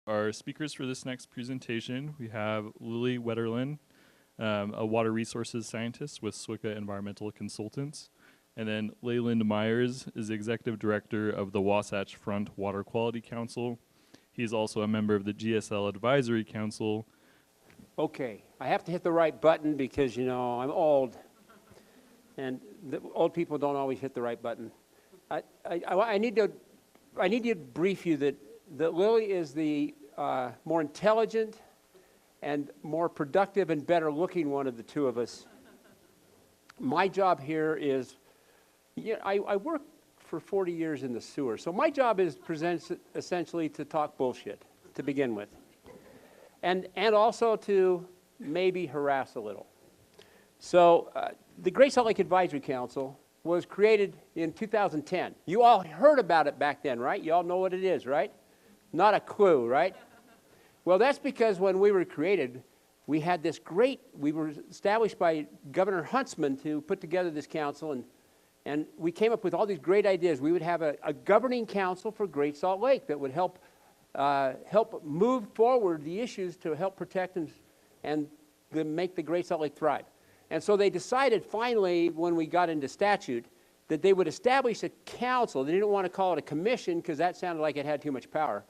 Our speakers for this next presentation, we have Lily Wetterlin, a water resources scientist with SWCA Environmental Consultants. And then Leland Myers is the executive director of the Wasatch Front Water Quality Council. He's also a member of the GSL Advisory Council. Okay, I have to hit the right button because, you know, I'm old. And the old people don't always hit the right button. I need to brief you that Lily is the more intelligent and more productive and better looking one of the two of us. My job here is, I work for 40 years in the sewer, so my job is essentially to talk bullshit to begin with, and also to maybe harass a little. So the Great Salt Lake Advisory Council was created in 2010. You all heard about it back then, right? You all know what it is, right? Not a clue, right? Well, that's because when we were created, we had this we were established by Governor Huntsman to put together this council, and we came up with all these great ideas. We would have a governing council for Great Salt Lake that would help move forward the issues to help protect and make the Great Salt Lake thrive. And so they decided finally, when we got into statute, that they would establish a council. They didn't want to call it a commission because that sounded like it had too much power.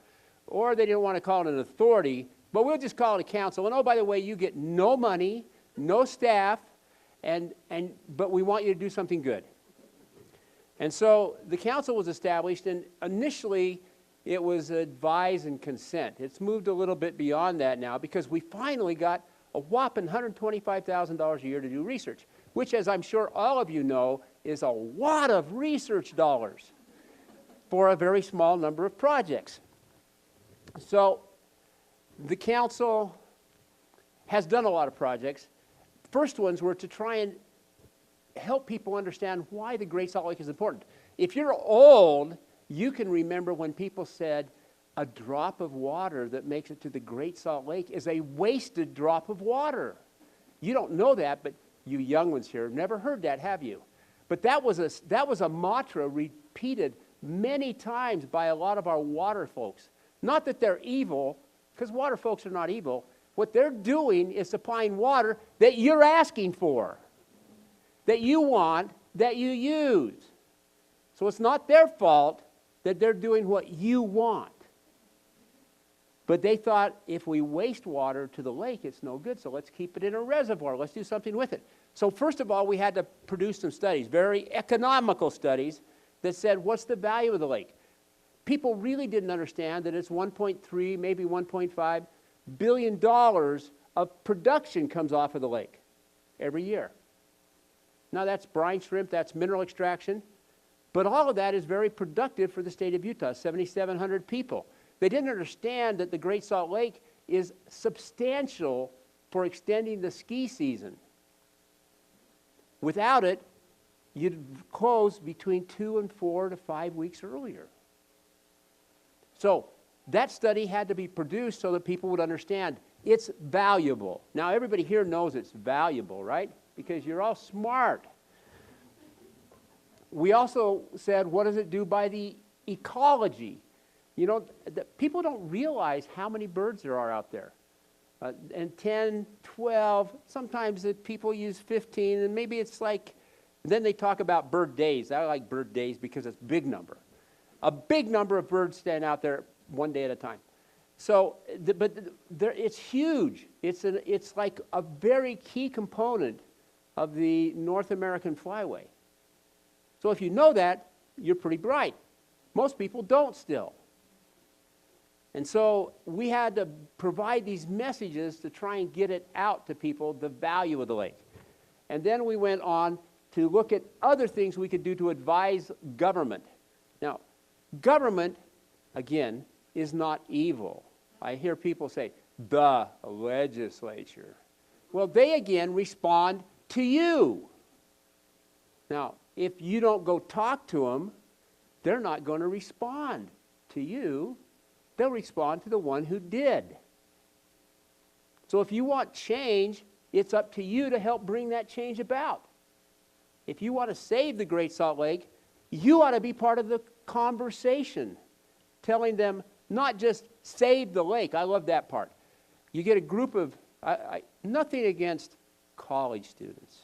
Or they didn't want to call it an authority, but we'll just call it a council. And oh, by the way, you get no money, no staff, but we want you to do something good. And so the council was established, and initially it was advise and consent. It's moved a little bit beyond that now because we finally got a whopping $125,000 a year to do research, which, as I'm sure all of you know, is a lot of research dollars for a very small number of projects. So the council has done a lot of projects. First ones were to try and help people understand why the Great Salt Lake is important. If you're old, you can remember when people said, a drop of water that makes it to the Great Salt Lake is a wasted drop of water. You don't know that, but you young ones here have never heard that, have you? But that was a mantra repeated many times by a lot of our water folks. Not that they're evil, because water folks are not evil. What they're doing is supplying water that you're asking for, that you want, that you use. So it's not their fault that they're doing what you want. But they thought if we waste water to the lake, it's no good, so let's keep it in a reservoir. Let's do something with it. So first of all, we had to produce some studies, very economical studies, that said, what's the value of the lake? People really didn't understand that it's 1.3, maybe 1.5 billion dollars of production comes off of the lake every year. Now that's brine shrimp, that's mineral extraction, but all of that is very productive for the state of Utah, 7,700 people. They didn't understand that the Great Salt Lake is substantial for extending the ski season. Without it, you'd close between 2 and 4 to 5 weeks earlier. So that study had to be produced so that people would understand it's valuable. Now everybody here knows it's valuable, right? Because you're all smart. We also said, what does it do by the ecology? You know, people don't realize how many birds there are out there. And 10, 12, sometimes people use 15, and maybe it's like, then they talk about bird days. I like bird days because it's a big number. A big number of birds stand out there one day at a time. So, it's huge. It's like a very key component of the North American flyway. So if you know that, you're pretty bright. Most people don't still. And so we had to provide these messages to try and get it out to people, the value of the lake. And then we went on to look at other things we could do to advise government. Now, government, again, is not evil. I hear people say, the legislature. Well, they again respond to you. Now, if you don't go talk to them, they're not going to respond to you. They'll respond to the one who did. So if you want change, it's up to you to help bring that change about. If you want to save the Great Salt Lake, you ought to be part of the conversation, telling them not just Save the lake. I love that part. You get a group of, nothing against college students,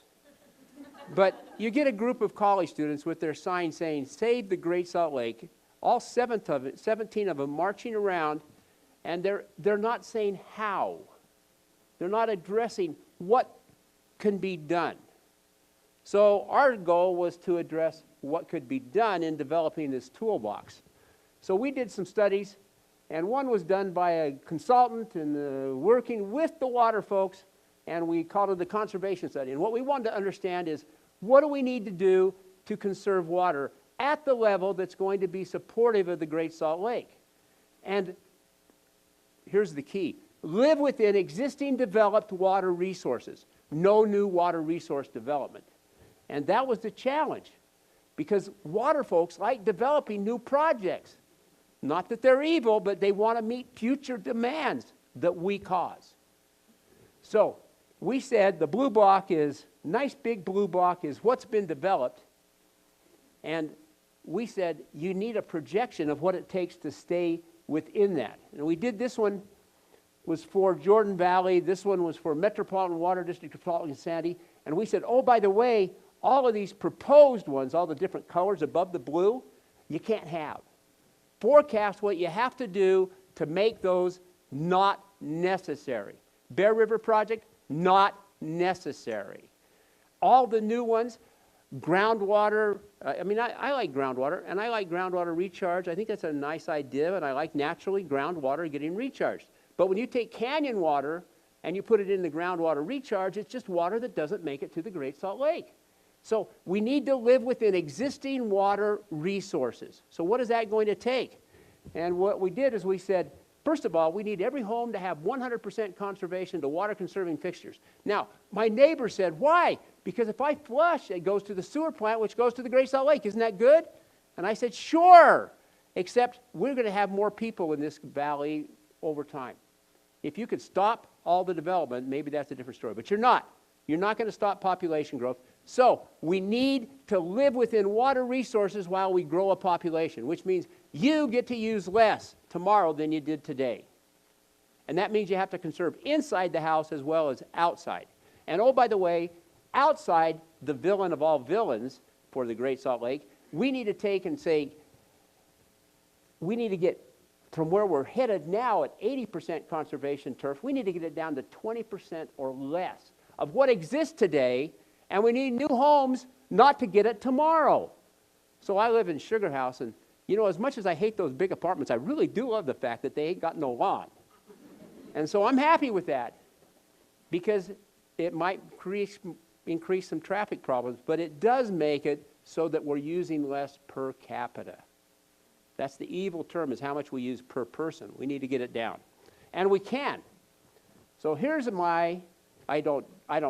but you get a group of college students with their sign saying, save the Great Salt Lake, all 17 of them marching around, and they're not saying how. They're not addressing what can be done. So our goal was to address what could be done in developing this toolbox. So we did some studies, and one was done by a consultant and working with the water folks, and we called it the conservation study. And what we wanted to understand is, what do we need to do to conserve water at the level that's going to be supportive of the Great Salt Lake? And here's the key. Live within existing developed water resources. No new water resource development. And that was the challenge, because water folks like developing new projects. Not that they're evil, but they want to meet future demands that we cause. So we said the blue block is, nice big blue block is what's been developed. And we said you need a projection of what it takes to stay within that. And we did, this one was for Jordan Valley, this one was for Metropolitan Water District, Metropolitan Sandy. And we said, oh, by the way, all of these proposed ones, all the different colors above the blue, you can't have. Forecast what you have to do to make those not necessary. Bear River Project, not necessary. All the new ones, groundwater, I like groundwater, and I like groundwater recharge. I think that's a nice idea, and I like naturally groundwater getting recharged. But when you take canyon water and you put it in the groundwater recharge, it's just water that doesn't make it to the Great Salt Lake. So we need to live within existing water resources. So what is that going to take? And what we did is we said, first of all, we need every home to have 100% conservation to water conserving fixtures. Now, my neighbor said, why? Because if I flush, it goes to the sewer plant, which goes to the Great Salt Lake. Isn't that good? And I said, sure, except we're going to have more people in this valley over time. If you could stop all the development, maybe that's a different story. But you're not. You're not going to stop population growth. So we need to live within water resources while we grow a population, which means you get to use less tomorrow than you did today. And that means you have to conserve inside the house as well as outside. And oh, by the way, outside, the villain of all villains for the Great Salt Lake, we need to take and say, we need to get from where we're headed now at 80% conservation turf, we need to get it down to 20% or less of what exists today, and we need new homes not to get it tomorrow. So I live in Sugar House, and you know, as much as I hate those big apartments, I really do love the fact that they ain't got no lawn. And so I'm happy with that, because it might increase some traffic problems, but it does make it so that we're using less per capita. That's the evil term, is how much we use per person. We need to get it down. And we can. So here's my, I don't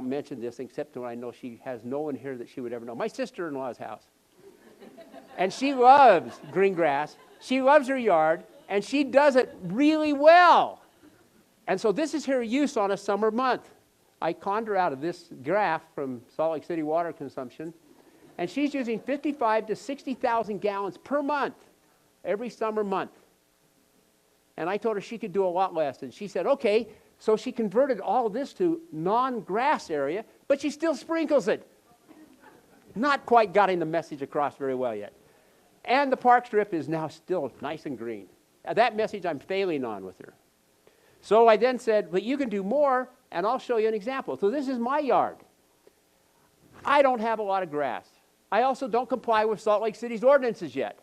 mention this except when I know she has no one here that she would ever know. My sister-in-law's house. And she loves green grass. She loves her yard, and she does it really well. And so this is her use on a summer month. I conned her out of this graph from Salt Lake City water consumption, and she's using 55 to 60,000 gallons per month. Every summer month. And I told her she could do a lot less. And she said, okay. So she converted all of this to non-grass area, but she still sprinkles it. Not quite getting the message across very well yet. And the park strip is now still nice and green. That message I'm failing on with her. So I then said, but you can do more, and I'll show you an example. So this is my yard. I don't have a lot of grass. I also don't comply with Salt Lake City's ordinances yet.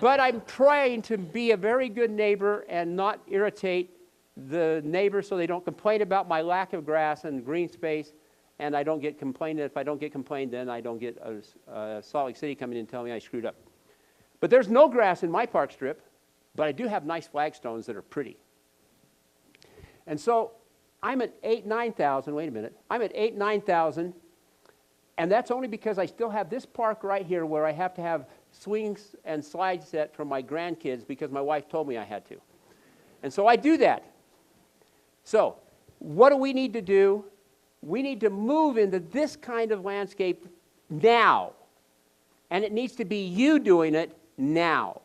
But I'm trying to be a very good neighbor and not irritate the neighbors so they don't complain about my lack of grass and green space, and I don't get complained. If I don't get complained, then I don't get Salt Lake City coming in and telling me I screwed up. But there's no grass in my park strip, but I do have nice flagstones that are pretty. And so I'm at 9,000, wait a minute, I'm at 9,000, and that's only because I still have this park right here where I have to have swings and slide set for my grandkids because my wife told me I had to. And so I do that. So what do we need to do? We need to move into this kind of landscape now. And it needs to be you doing it now.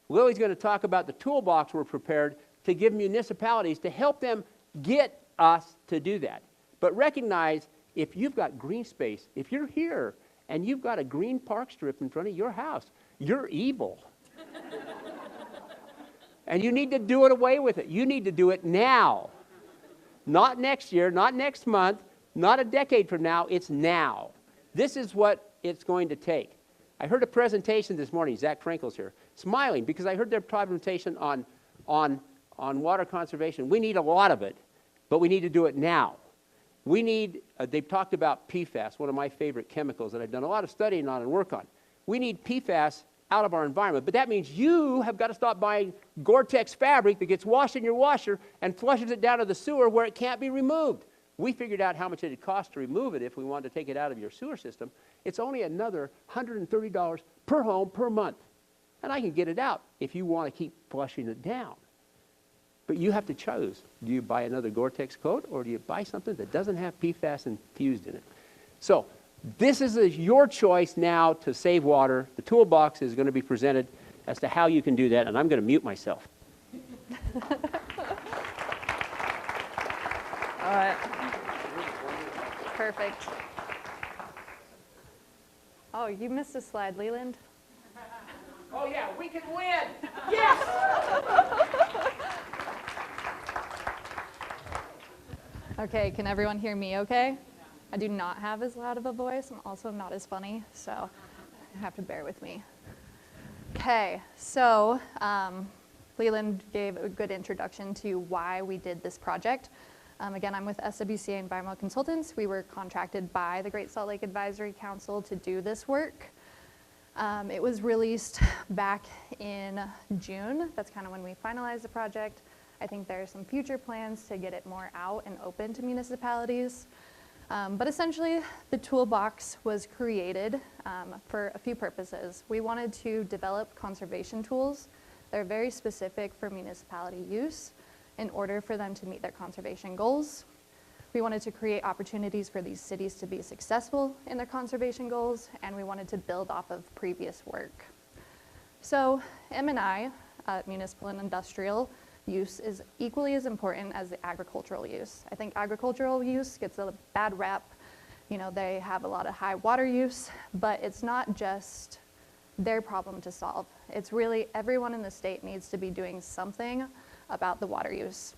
Lily's going to talk about the toolbox we're prepared to give municipalities to help them get us to do that. But recognize, if you've got green space, if you're here and you've got a green park strip in front of your house, you're evil. And you need to do it away with it. You need to do it now. Not next year, not next month, not a decade from now. It's now. This is what it's going to take. I heard a presentation this morning. Zach Frankel's here, smiling because I heard their presentation on water conservation. We need a lot of it, but we need to do it now. We need, they've talked about PFAS, one of my favorite chemicals that I've done a lot of studying on and work on. We need PFAS out of our environment, but that means you have got to stop buying Gore-Tex fabric that gets washed in your washer and flushes it down to the sewer where it can't be removed. We figured out how much it would cost to remove it if we wanted to take it out of your sewer system. It's only another $130 per home per month. And I can get it out if you want to keep flushing it down. But you have to choose. Do you buy another Gore-Tex coat, or do you buy something that doesn't have PFAS infused in it? So this is your choice now to save water. The toolbox is going to be presented as to how you can do that, and I'm going to mute myself. All right. Perfect. Oh, you missed a slide, Leland. Oh yeah, we can win! Yes! Okay, can everyone hear me okay? I do not have as loud of a voice. I'm also not as funny, so you have to bear with me. Okay, so Leland gave a good introduction to why we did this project. Again, I'm with SWCA Environmental Consultants. We were contracted by the Great Salt Lake Advisory Council to do this work. It was released back in June. That's kind of when we finalized the project. I think there are some future plans to get it more out and open to municipalities. But essentially, the toolbox was created for a few purposes. We wanted to develop conservation tools that are very specific for municipality use in order for them to meet their conservation goals. We wanted to create opportunities for these cities to be successful in their conservation goals, and we wanted to build off of previous work. So M&I, municipal and industrial use, is equally as important as the agricultural use. I think agricultural use gets a bad rap. You know, they have a lot of high water use, but it's not just their problem to solve. It's really everyone in the state needs to be doing something about the water use,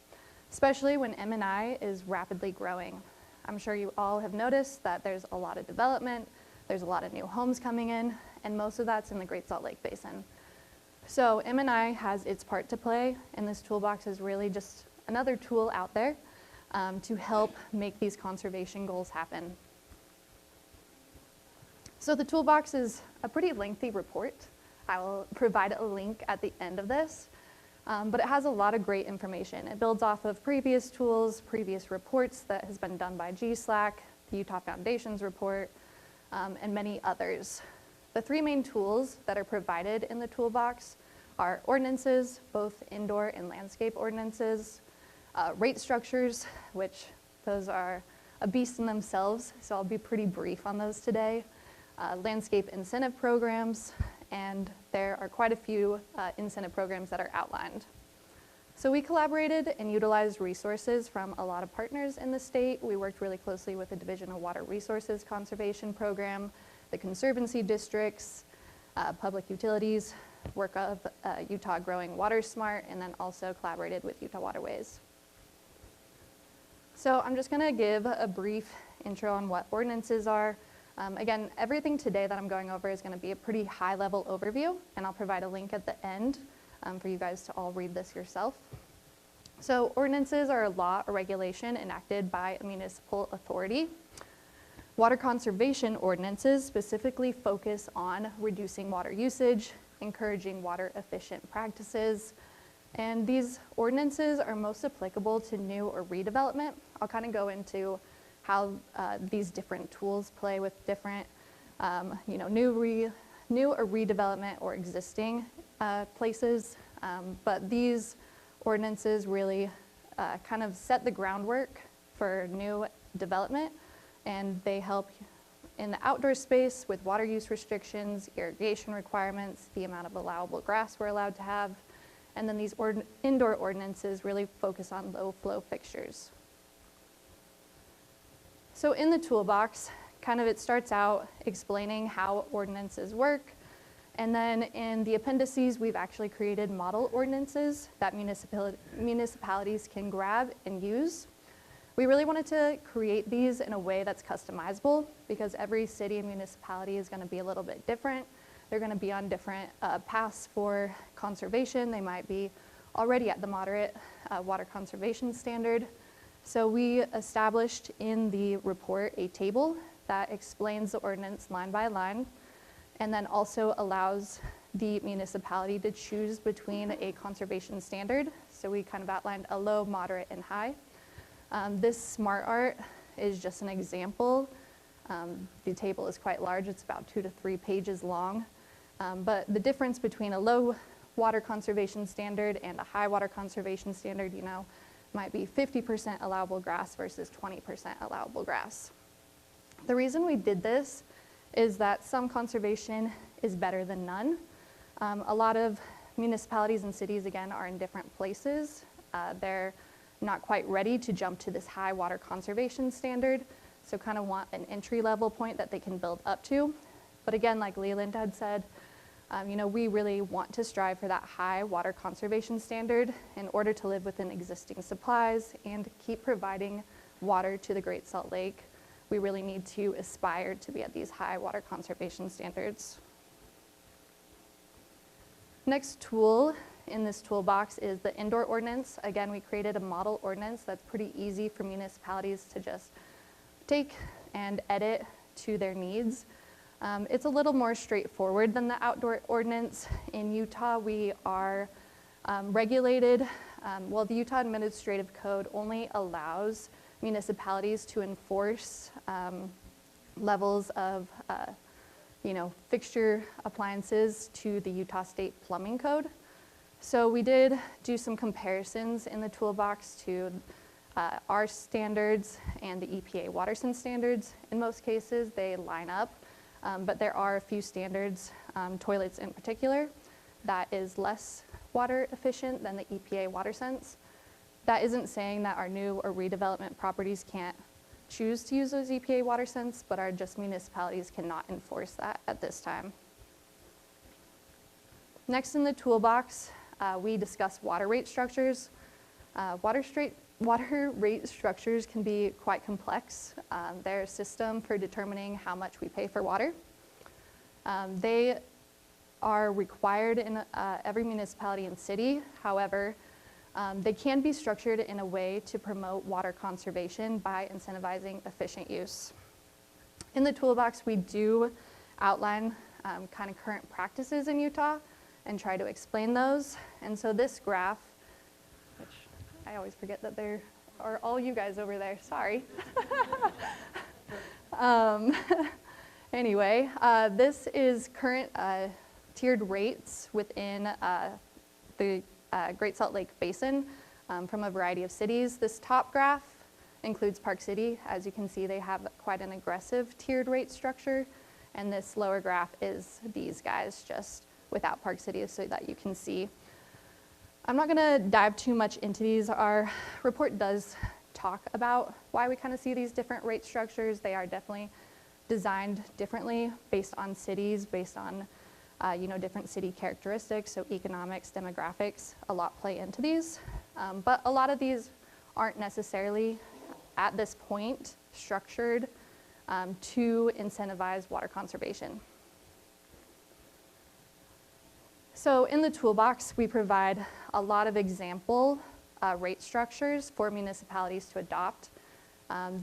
especially when M&I is rapidly growing. I'm sure you all have noticed that there's a lot of development, there's a lot of new homes coming in, and most of that's in the Great Salt Lake Basin. So M&I has its part to play, and this toolbox is really just another tool out there to help make these conservation goals happen. So the toolbox is a pretty lengthy report. I will provide a link at the end of this, but it has a lot of great information. It builds off of previous tools, previous reports that has been done by GSLAC, the Utah Foundation's report, and many others. The three main tools that are provided in the toolbox are ordinances, both indoor and landscape ordinances, rate structures, which those are a beast in themselves, so I'll be pretty brief on those today, landscape incentive programs, and there are quite a few incentive programs that are outlined. So we collaborated and utilized resources from a lot of partners in the state. We worked really closely with the Division of Water Resources Conservation Program, the Conservancy Districts, public utilities, work of Utah Growing Water Smart, and then also collaborated with Utah Waterways. So I'm just gonna give a brief intro on what ordinances are. Again, everything today that I'm going over is gonna be a pretty high level overview, and I'll provide a link at the end for you guys to all read this yourself. So ordinances are a law or regulation enacted by a municipal authority. Water conservation ordinances specifically focus on reducing water usage, encouraging water efficient practices, and these ordinances are most applicable to new or redevelopment. I'll kind of go into how these different tools play with different new or redevelopment or existing places, but these ordinances really kind of set the groundwork for new development, and they help in the outdoor space with water use restrictions, irrigation requirements, the amount of allowable grass we're allowed to have, and then these indoor ordinances really focus on low flow fixtures. So in the toolbox, kind of it starts out explaining how ordinances work, and then in the appendices, we've actually created model ordinances that municipalities can grab and use. We really wanted to create these in a way that's customizable because every city and municipality is going to be a little bit different. They're going to be on different paths for conservation. They might be already at the moderate water conservation standard. So we established in the report a table that explains the ordinance line by line and then also allows the municipality to choose between a conservation standard. So we kind of outlined a low, moderate, and high. This smart art is just an example. The table is quite large. It's about 2 to 3 pages long. But the difference between a low water conservation standard and a high water conservation standard, you know, might be 50% allowable grass versus 20% allowable grass. The reason we did this is that some conservation is better than none. A lot of municipalities and cities, again, are in different places. They're not quite ready to jump to this high water conservation standard, so kind of want an entry-level point that they can build up to. But again, like Leland had said, you know, we really want to strive for that high water conservation standard in order to live within existing supplies and keep providing water to the Great Salt Lake. We really need to aspire to be at these high water conservation standards. Next tool in this toolbox is the indoor ordinance. Again, we created a model ordinance that's pretty easy for municipalities to just take and edit to their needs. It's a little more straightforward than the outdoor ordinance. In Utah, we are regulated. Well, the Utah Administrative Code only allows municipalities to enforce levels of you know, fixture appliances to the Utah State Plumbing Code. So we did do some comparisons in the toolbox to our standards and the EPA WaterSense standards. In most cases, they line up, but there are a few standards, toilets in particular, that is less water efficient than the EPA WaterSense. That isn't saying that our new or redevelopment properties can't choose to use those EPA WaterSense, but our just municipalities cannot enforce that at this time. Next in the toolbox, we discuss water rate structures. Water rate structures can be quite complex. They're a system for determining how much we pay for water. They are required in every municipality and city. However, they can be structured in a way to promote water conservation by incentivizing efficient use. In the toolbox, we do outline kind of current practices in Utah and try to explain those. And so this graph, which I always forget that there are all you guys over there, sorry. Anyway, this is current tiered rates within the Great Salt Lake Basin from a variety of cities. This top graph includes Park City. As you can see, they have quite an aggressive tiered rate structure. And this lower graph is these guys, just without Park City, so that you can see. I'm not gonna dive too much into these. Our report does talk about why we kind of see these different rate structures. They are definitely designed differently based on cities, based on you know, different city characteristics, so economics, demographics, a lot play into these. But a lot of these aren't necessarily, at this point, structured to incentivize water conservation. So in the toolbox, we provide a lot of example rate structures for municipalities to adopt.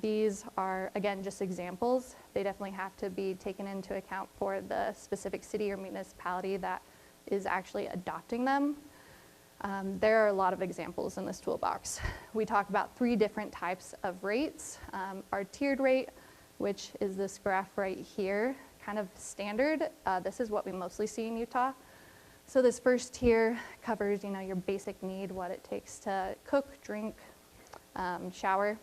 These are, again, just examples. They definitely have to be taken into account for the specific city or municipality that is actually adopting them. There are a lot of examples in this toolbox. We talk about 3 different types of rates. Our tiered rate, which is this graph right here, kind of standard. This is what we mostly see in Utah. So this first tier covers, you know, your basic need, what it takes to cook, drink, shower.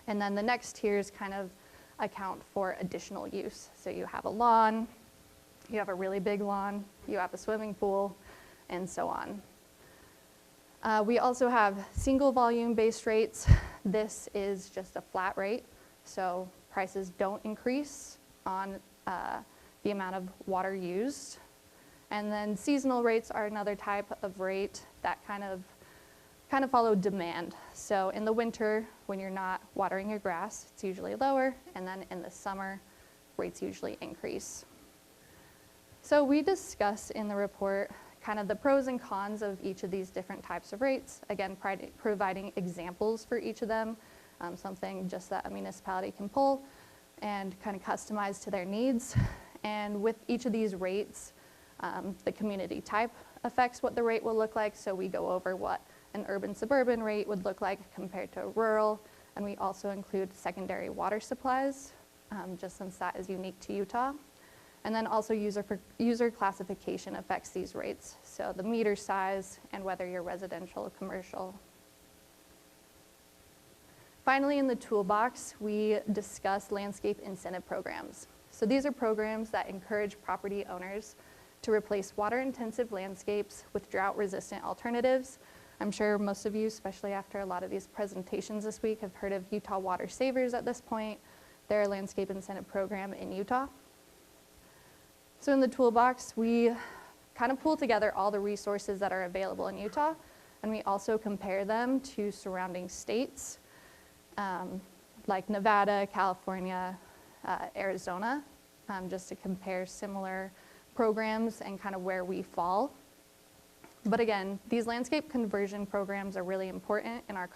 And then the next tier is kind of account for additional use. So you have a lawn, you have a really big lawn, you have a swimming pool, and so on. We also have single volume based rates. This is just a flat rate, so prices don't increase on the amount of water used. And then seasonal rates are another type of rate that kind of follow demand. So in the winter, when you're not watering your grass, it's usually lower, and then in the summer, rates usually increase. So we discuss in the report kind of the pros and cons of each of these different types of rates. Again, providing examples for each of them, something just that a municipality can pull and kind of customize to their needs. And with each of these rates, the community type affects what the rate will look like. So we go over what an urban-suburban rate would look like compared to rural. And we also include secondary water supplies, just since that is unique to Utah. And then also user classification affects these rates. So the meter size and whether you're residential or commercial. Finally, in the toolbox, we discuss landscape incentive programs. So these are programs that encourage property owners to replace water-intensive landscapes with drought-resistant alternatives. I'm sure most of you, especially after a lot of these presentations this week, have heard of Utah Water Savers at this point. They're a landscape incentive program in Utah. So in the toolbox, we kind of pull together all the resources that are available in Utah, and we also compare them to surrounding states like Nevada, California, Arizona, just to compare similar programs and kind of where we fall. But again, these landscape conversion programs are really important in our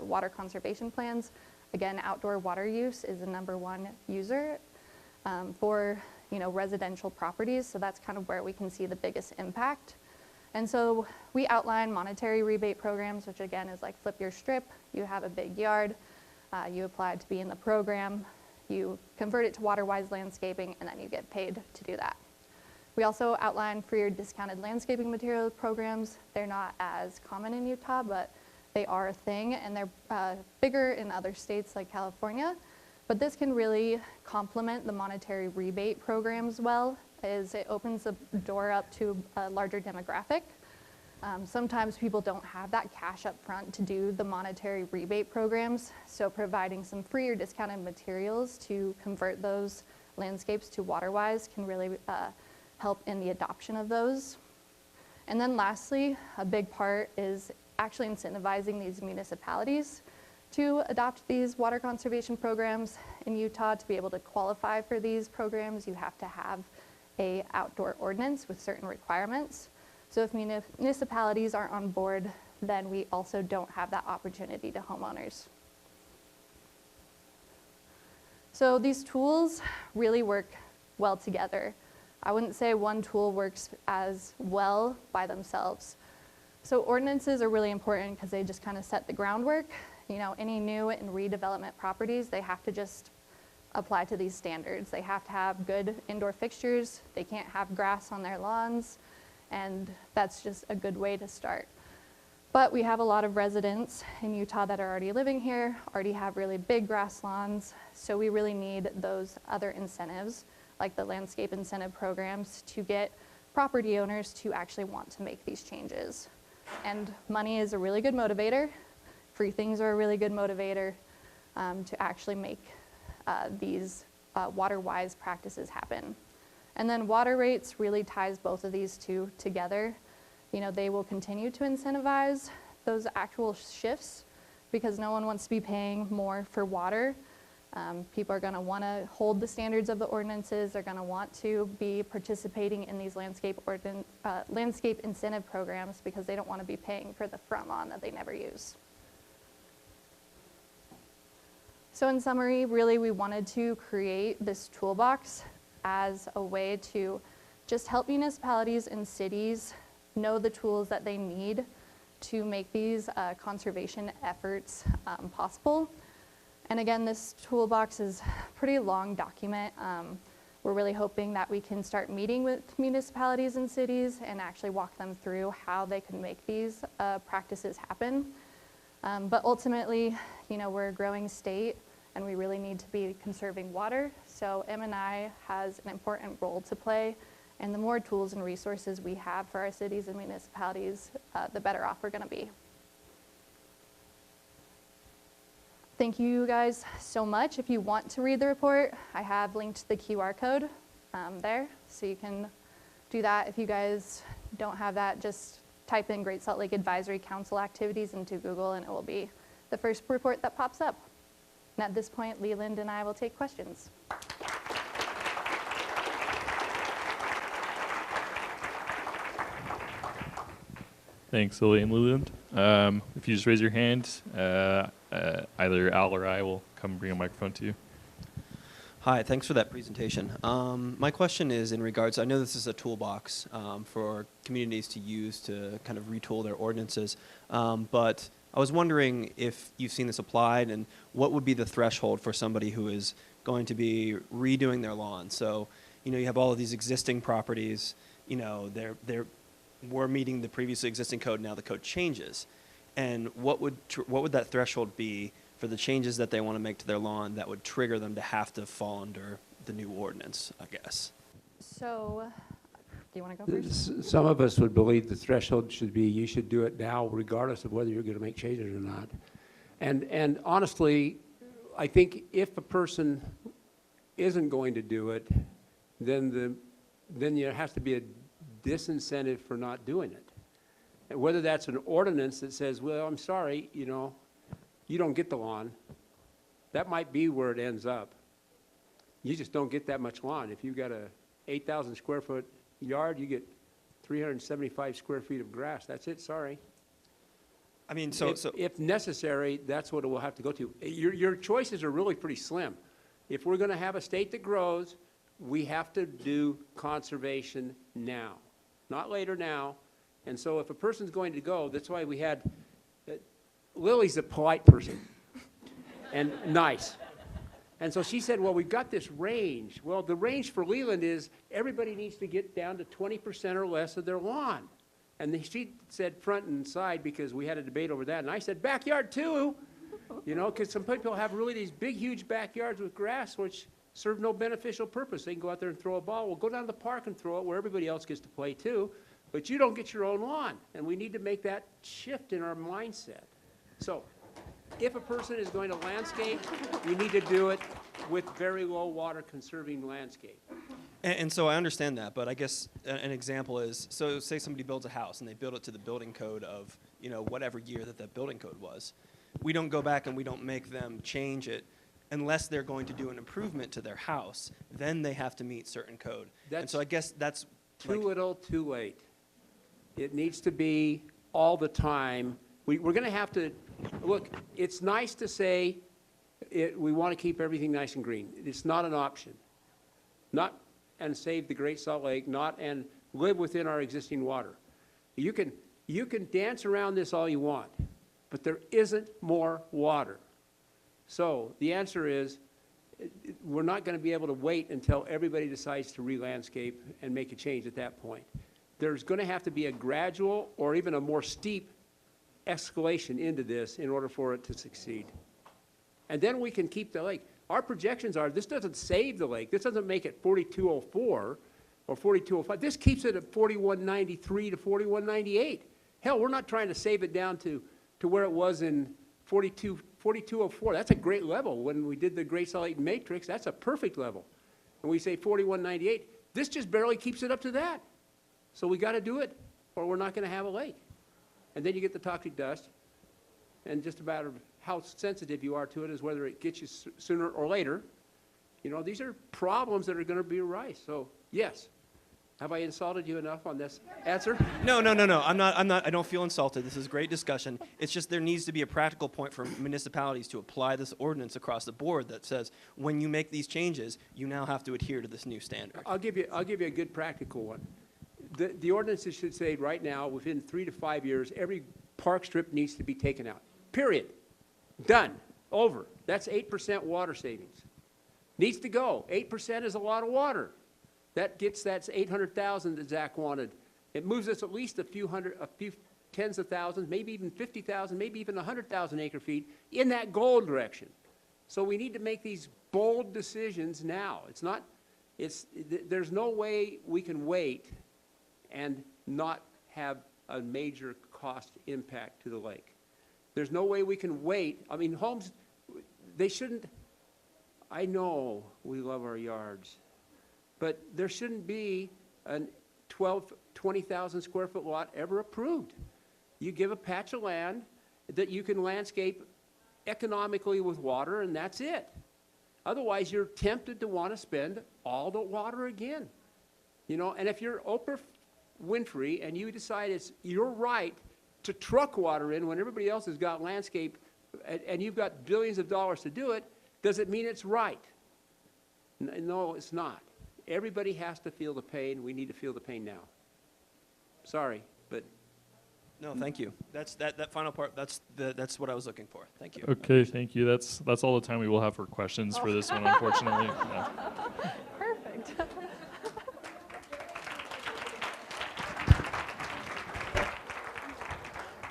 water conservation plans. Again, outdoor water use is the #1 user for residential properties, so that's kind of where we can see the biggest impact. And so we outline monetary rebate programs, which again is like flip your strip. You have a big yard, you apply to be in the program, you convert it to water-wise landscaping, and then you get paid to do that. We also outline for your discounted landscaping materials programs. They're not as common in Utah, but they are a thing, and they're bigger in other states like California. But this can really complement the monetary rebate programs well, as it opens the door up to a larger demographic. Sometimes people don't have that cash up front to do the monetary rebate programs, so providing some free or discounted materials to convert those landscapes to water-wise can really help in the adoption of those. And then lastly, a big part is actually incentivizing these municipalities to adopt these water conservation programs. In Utah, to be able to qualify for these programs, you have to have an outdoor ordinance with certain requirements. So if municipalities aren't on board, then we also don't have that opportunity to homeowners. So these tools really work well together. I wouldn't say one tool works as well by themselves. So ordinances are really important because they just kind of set the groundwork. Any new and redevelopment properties, they have to just apply to these standards. They have to have good indoor fixtures. They can't have grass on their lawns, and that's just a good way to start. But we have a lot of residents in Utah that are already living here, already have really big grass lawns, so we really need those other incentives, like the landscape incentive programs, to get property owners to actually want to make these changes. And money is a really good motivator. Free things are a really good motivator to actually make these water-wise practices happen. And then water rates really ties both of these two together. They will continue to incentivize those actual shifts because no one wants to be paying more for water. People are going to want to hold the standards of the ordinances. They're going to want to be participating in these landscape incentive programs because they don't want to be paying for the front lawn that they never use. So in summary, really we wanted to create this toolbox as a way to just help municipalities and cities know the tools that they need to make these conservation efforts possible. And again, this toolbox is a pretty long document. We're really hoping that we can start meeting with municipalities and cities and actually walk them through how they can make these practices happen. But ultimately, we're a growing state, and we really need to be conserving water. So M&I has an important role to play, and the more tools and resources we have for our cities and municipalities, the better off we're going to be. Thank you guys so much. If you want to read the report, I have linked the QR code there, so you can do that. If you guys don't have that, just type in Great Salt Lake Advisory Council activities into Google, and it will be the first report that pops up. And at this point, Leland and I will take questions. Thanks, Lily and Leland. If you just raise your hand, either Al or I will come bring a microphone to you. Hi, thanks for that presentation. My question is in regards, I know this is a toolbox for communities to use to kind of retool their ordinances, but I was wondering if you've seen this applied and what would be the threshold for somebody who is going to be redoing their lawn. So, you know, you have all of these existing properties, you know, we're meeting the previously existing code, now the code changes. And what would that threshold be for the changes that they want to make to their lawn that would trigger them to have to fall under the new ordinance, I guess? So, do you want to go first? Some of us would believe the threshold should be you should do it now regardless of whether you're going to make changes or not. And honestly, I think if a person isn't going to do it, then there has to be a disincentive for not doing it. And whether that's an ordinance that says, well, I'm sorry, you know, you don't get the lawn. That might be where it ends up. You just don't get that much lawn. If you've got a 8,000 square foot yard, you get 375 square feet of grass. That's it, sorry. I mean, If necessary, that's what it will have to go to. Your choices are really pretty slim. If we're going to have a state that grows, we have to do conservation now, not later now. And so if a person's going to go, that's why we had, Lily's a polite person and nice. And so she said, well, we've got this range. Well, the range for Leland is everybody needs to get down to 20% or less of their lawn. And she said front and side because we had a debate over that. And I said backyard too, you know, because some people have really these big, huge backyards with grass which serve no beneficial purpose. They can go out there and throw a ball. Well, go down to the park and throw it where everybody else gets to play too. But you don't get your own lawn. And we need to make that shift in our mindset. So if a person is going to landscape, we need to do it with very low water conserving landscape. and so I understand that, but I guess an example is, so say somebody builds a house and they build it to the building code of, you know, whatever year that building code was. We don't go back and we don't make them change it unless they're going to do an improvement to their house. Then they have to meet certain code. And so I guess that's too little, too late. It needs to be all the time. We're going to have to, look, it's nice to say we want to keep everything nice and green. It's not an option. Not and save the Great Salt Lake, not and live within our existing water. You can dance around this all you want, but there isn't more water. So the answer is we're not going to be able to wait until everybody decides to re-landscape and make a change at that point. There's going to have to be a gradual or even a more steep escalation into this in order for it to succeed. And then we can keep the lake. Our projections are this doesn't save the lake. This doesn't make it 4204 or 4205. This keeps it at 4193 to 4198. Hell, we're not trying to save it down to where it was in 4204. That's a great level. When we did the Great Salt Lake Matrix, that's a perfect level. And we say 4198. This just barely keeps it up to that. So we got to do it, or we're not going to have a lake. And then you get the toxic dust, and just about how sensitive you are to it is whether it gets you sooner or later. You know, these are problems that are going to be arise. So yes. Have I insulted you enough on this answer? No. I'm not. I don't feel insulted. This is great discussion. It's just there needs to be a practical point for municipalities to apply this ordinance across the board that says when you make these changes, you now have to adhere to this new standard. I'll give you a good practical one. The ordinances should say right now, within 3 to 5 years, every park strip needs to be taken out. Period. Done. Over. That's 8% water savings. Needs to go. 8% is a lot of water. That's 800,000 that Zach wanted. It moves us at least a few tens of thousands, maybe even 50,000, maybe even 100,000 acre feet in that goal direction. So we need to make these bold decisions now. There's no way we can wait and not have a major cost impact to the lake. There's no way we can wait. I mean, homes, they shouldn't, I know we love our yards, but there shouldn't be a 20,000 square foot lot ever approved. You give a patch of land that you can landscape economically with water, and that's it. Otherwise, you're tempted to want to spend all the water again. You know, and if you're Oprah Winfrey and you decide it's your right to truck water in when everybody else has got landscape and you've got billions of dollars to do it, does it mean it's right? No, it's not. Everybody has to feel the pain. We need to feel the pain now. Sorry, but No, thank you. That final part, that's what I was looking for. Thank you. Okay, thank you. That's all the time we will have for questions for this one, unfortunately. Yeah. Perfect.